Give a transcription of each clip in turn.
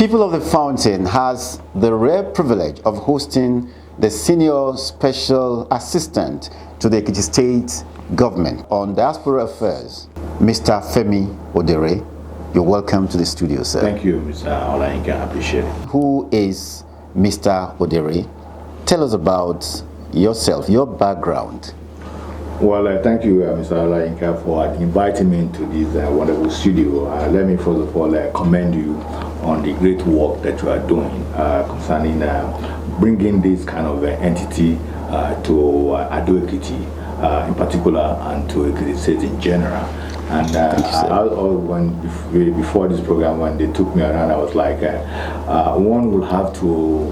People of the Fountain has the rare privilege of hosting the Senior Special Assistant to the Ekiti State Government on Diaspora Affairs, Mr. Femi Odere. You're welcome to the studio, sir. Thank you, Mr. Olainka. I appreciate it. Who is Mr. Odere? Tell us about yourself, your background. Well, thank you, Mr. Olainka, for inviting me into this wonderful studio. Let me first of all commend you on the great work that you are doing concerning bringing this kind of entity to Ekiti in particular and to Ekiti State in general. And before this program, when they took me around, I was like, one will have to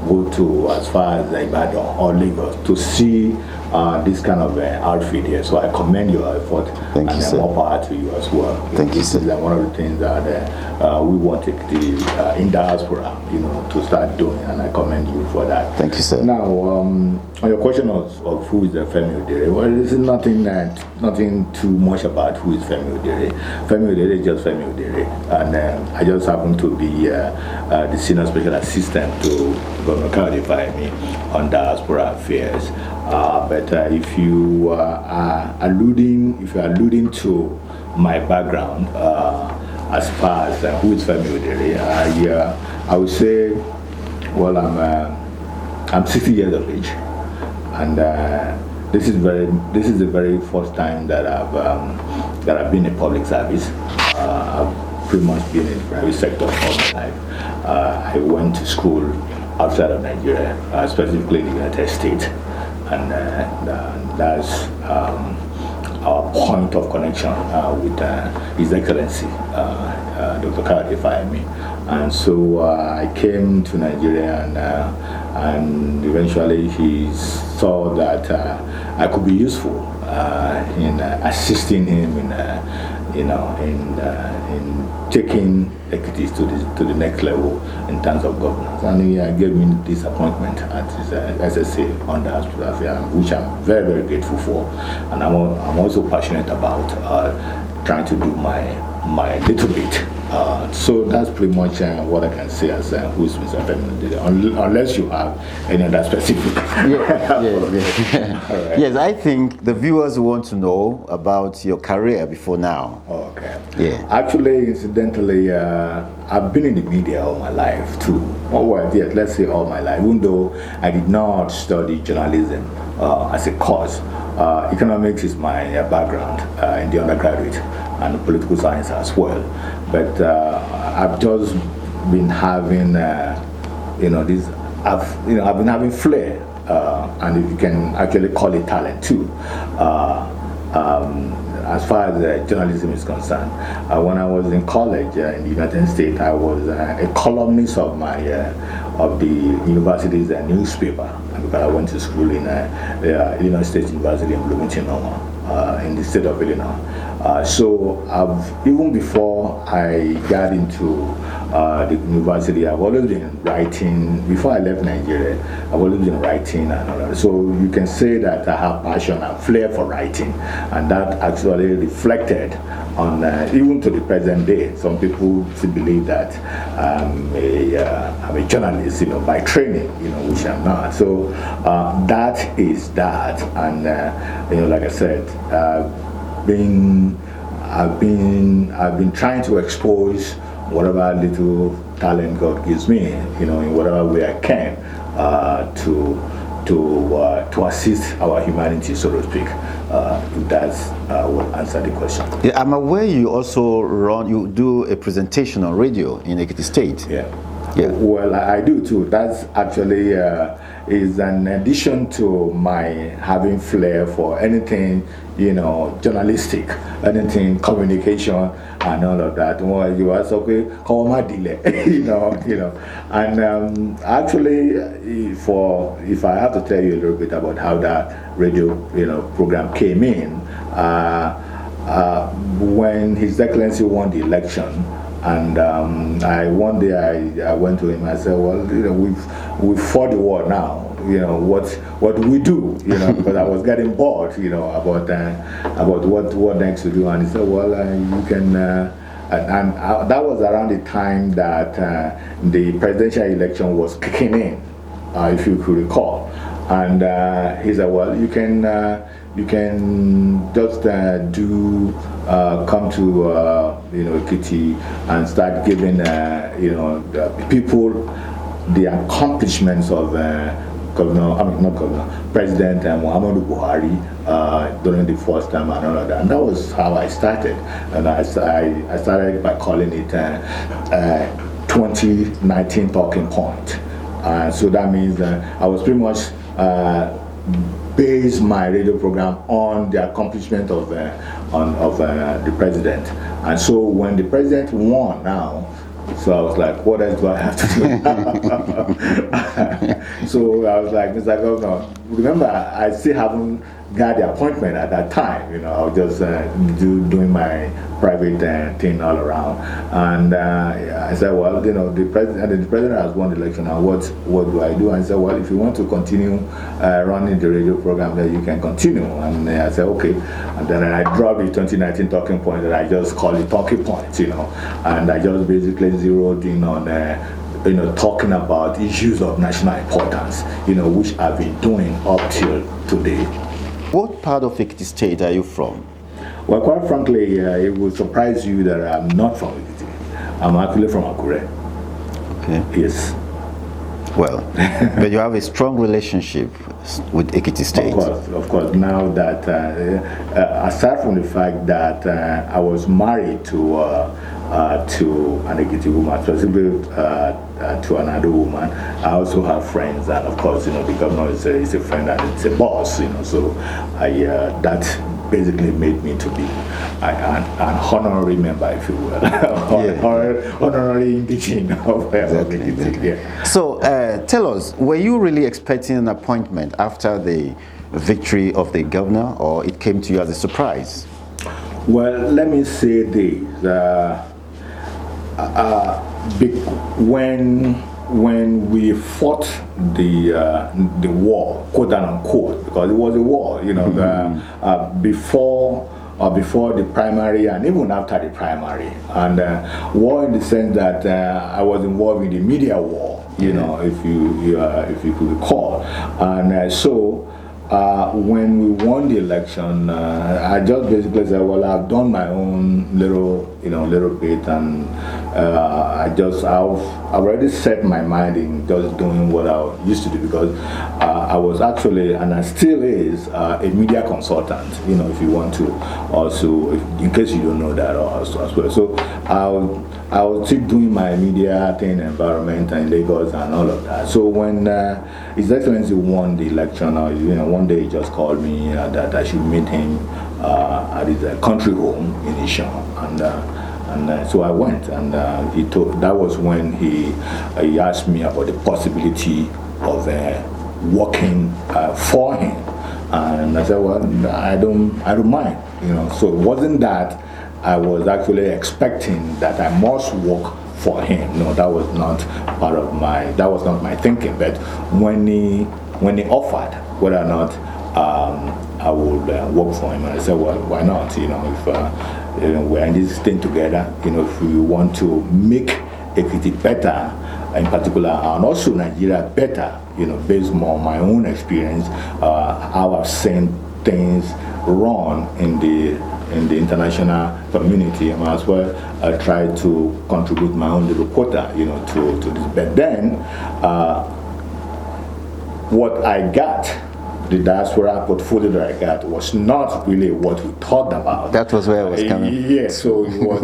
go to as far as Ibadan or Lagos to see this kind of outfit here. So I commend your effort. Thank you, sir. More power to you as well. Thank you, sir. This is one of the things that we want in diaspora, to start doing, and I commend you for that. Thank you, sir. Now, on your question of who is the Femi Odere, well, this is nothing too much about who is Femi Odere. Femi Odere is just Femi Odere, and I just happen to be the Senior Special Assistant to Governor Femi on Diaspora Affairs. But if you are alluding to my background as far as who is Femi Odere, I would say, well, I'm 60 years of age, and this is the very first time that I've been in public service. I've pretty much been in the private sector all my life. I went to school outside of Nigeria, specifically in the United States, and that's our point of connection with His Excellency, Dr. Femi. And so I came to Nigeria, and eventually he saw that I could be useful in assisting him in taking Ekiti to the next level in terms of governance. And he gave me this appointment at his SSA on Diaspora Affairs, which I'm very, very grateful for. And I'm also passionate about trying to do my little bit. So that's pretty much what I can say as who's Mr. Femi, unless you have any other specific. Right. Yes, I think the viewers want to know about your career before now. Okay. Yeah. Actually, incidentally, I've been in the media all my life too. Yes, let's say all my life. Even though I did not study journalism as a course, economics is my background in the undergraduate, and political science as well. But I've just been having, this. I've been having flair, and if you can actually call it talent too. As far as journalism is concerned, when I was in college in the United States, I was a columnist of the university's newspaper, because I went to school in Illinois State University in Bloomington, in the state of Illinois. So even before I got into the university, I've always been writing. Before I left Nigeria, I've always been writing and all that. So you can say that I have passion and flair for writing, and that actually reflected on even to the present day. Some people still believe that I'm a journalist, by training, which I'm not. So that is that, and like I said, I've been trying to expose whatever little talent God gives me, in whatever way I can, to assist our humanity, so to speak. If that's will answer the question. Yeah, I'm aware you also do a presentation on radio in Ekiti State. Yeah. Well, I do too. That's actually is an addition to my having flair for anything, journalistic, anything communication and all of that. Well, you are okay, call my delay, And actually, if I have to tell you a little bit about how that radio, program came in, when His Excellency won the election. And one day I went to him. I said, "Well, we've fought the war now. What do we do? Because I was getting bored. About what next to do." And he said, "Well, you can that was around the time that the presidential election was kicking in, if you could recall. And he said, well, you can just come to Ekiti and start giving the people the accomplishments of President Muhammadu Buhari during the first time and all of that. And that was how I started. And I started by calling it 2019 Talking Point. So that means I was pretty much based my radio program on the accomplishment of the president. And so when the president won now, so I was like, what else do I have to do? So I was like, Mr. Governor, remember, I still haven't got the appointment at that time. I was just doing my private thing all around. And I said, well, the president has won the election. Now what do I do? And I said, well, if you want to continue running the radio program, then you can continue. And I said, okay. And then I dropped the 2019 Talking Point, and I just call it Talking Point, and I just basically zeroed in on talking about issues of national importance, which I've been doing up till today. What part of Ekiti State are you from? Well, quite frankly, it will surprise you that I'm not from Ekiti. I'm actually from Odere. Okay. Yes. Well, but you have a strong relationship with Ekiti State. Of course. Now that, aside from the fact that I was married to an Ekiti woman, specifically to another woman, I also have friends, and of course, the governor is a friend and it's a boss, so that basically made me to be an honorary member, if you will, honorary indigene of Ekiti. Yeah. So tell us, were you really expecting an appointment after the victory of the governor, or it came to you as a surprise? Well, let me say this. When we fought the war, quote unquote, because it was a war, before the primary and even after the primary, and war in the sense that I was involved in the media war, if you could recall, and so. When we won the election, I just basically said, well, I've done my own little bit, and I've already set my mind in just doing what I used to do, because I was actually, and I still is, a media consultant, if you want to also, in case you don't know that also as well. So I was still doing my media thing, environment in Lagos and all of that. So when His Excellency won the election, one day he just called me that I should meet him at his country home in Isham, and so I went, and that was when he asked me about the possibility of working for him, and I said, well, I don't mind, So it wasn't that I was actually expecting that I must work for him. No, that was not my thinking. But when he offered whether or not I would work for him, and I said, well, why not? If we're in this thing together, if we want to make Ekiti better, in particular, and also Nigeria better, based more on my own experience, how I've seen things run in the international community, I might as well try to contribute my own little quota, to this. But then, what I got, the diaspora portfolio that I got, was not really what we talked about. That was where I was coming. Yeah, so it was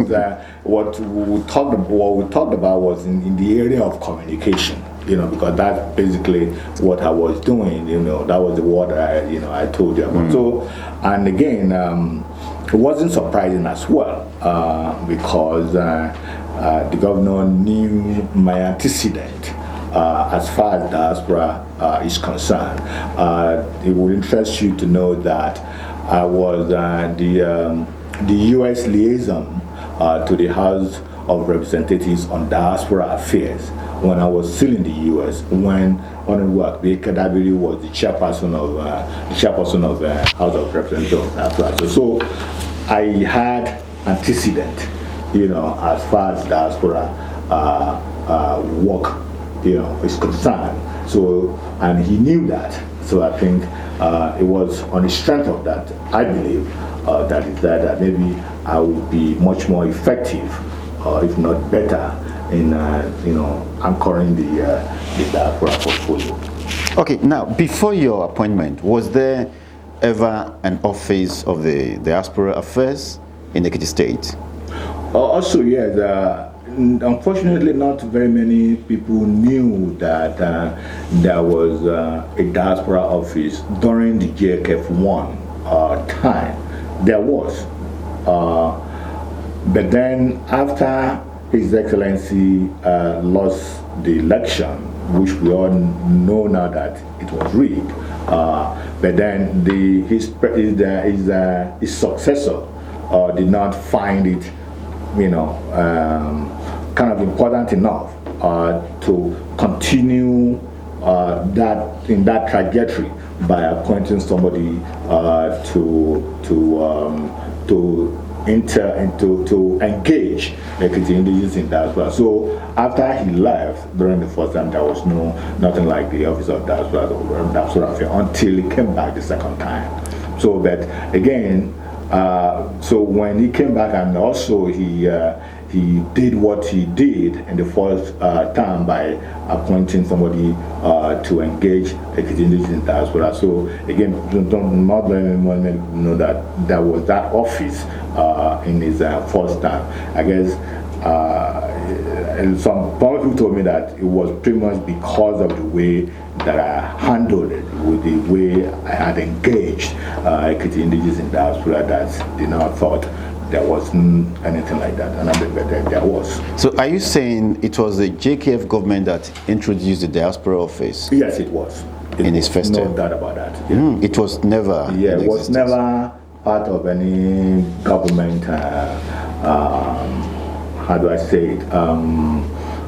what we talked about was in the area of communication. Because that's basically what I was doing. That was the word I told you about. So, and again, it wasn't surprising as well, because the governor knew my antecedent as far as diaspora is concerned. It would interest you to know that I was the U.S. liaison to the House of Representatives on Diaspora Affairs when I was still in the U.S. when Honorable Ekiti was the chairperson of House of Representatives. So I had antecedent as far as diaspora work, is concerned. So, and he knew that. So I think it was on the strength of that, I believe, that maybe I would be much more effective, if not better, in anchoring the diaspora portfolio. Okay, now before your appointment, was there ever an office of the Diaspora Affairs in Ekiti State? Also, yes. Unfortunately, not very many people knew that there was a diaspora office during the JKF1 time. There was. But then after His Excellency lost the election, which we all know now that it was rigged, but then his successor did not find it, kind of important enough to continue in that trajectory by appointing somebody to engage Ekiti indigenous in diaspora. So after he left during the first time, there was nothing like the office of Diaspora Affairs until he came back the second time. So, but again, so when he came back, and also he did what he did in the first time by appointing somebody to engage Ekiti indigenous in diaspora. So again, not very many know that there was that office in his first time. I guess and some people told me that it was pretty much because of the way that I handled it, with the way I had engaged Ekiti indigenous in diaspora, that they now thought there wasn't anything like that, and I bet there was. So are you saying it was the JKF government that introduced the Diaspora Office? Yes, it was. In his first term? No doubt about that. Yeah. It was never it was never part of any government, how do I say it,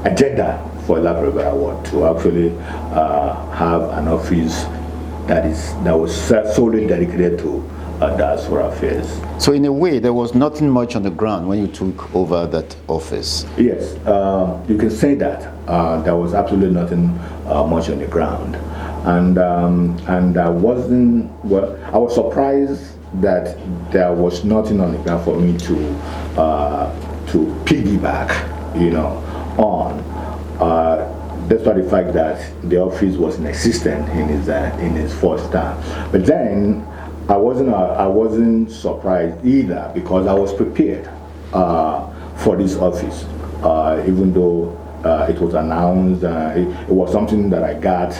agenda, for lack of a better word, to actually have an office that was solely dedicated to Diaspora Affairs. So in a way, there was nothing much on the ground when you took over that office? Yes, you can say that. There was absolutely nothing much on the ground. And I was surprised that there was nothing on the ground for me to piggyback, on. Despite the fact that the office was inexistent in his first term. But then I wasn't surprised either, because I was prepared for this office, even though it was announced. It was something that I got,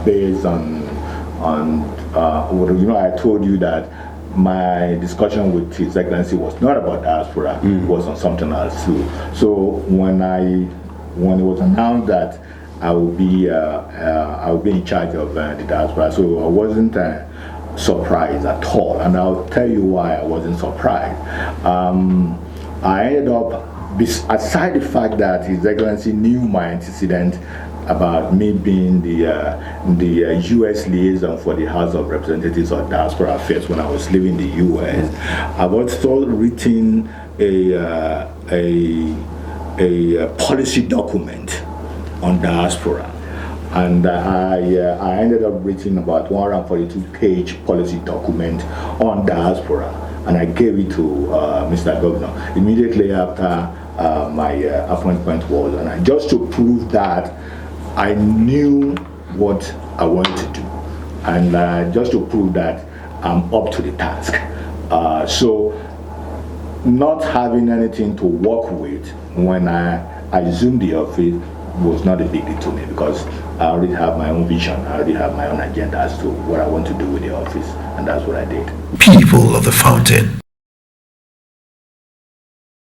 based on I told you that my discussion with His Excellency was not about diaspora; it was on something else too. So when it was announced that I would be in charge of the diaspora, so I wasn't surprised at all, and I'll tell you why I wasn't surprised. I ended up, aside the fact that His Excellency knew my antecedent about me being the U.S. liaison for the House of Representatives of Diaspora Affairs when I was living in the U.S. I've also written a policy document on diaspora, and I ended up writing about 142-page policy document on diaspora, and I gave it to Mr. Governor immediately after my appointment was, and just to prove that I knew what I wanted to do, and just to prove that I'm up to the task. So not having anything to work with when I assumed the office was not a big deal to me, because I already have my own vision, I already have my own agenda as to what I want to do with the office, and that's what I did. People of the Fountain,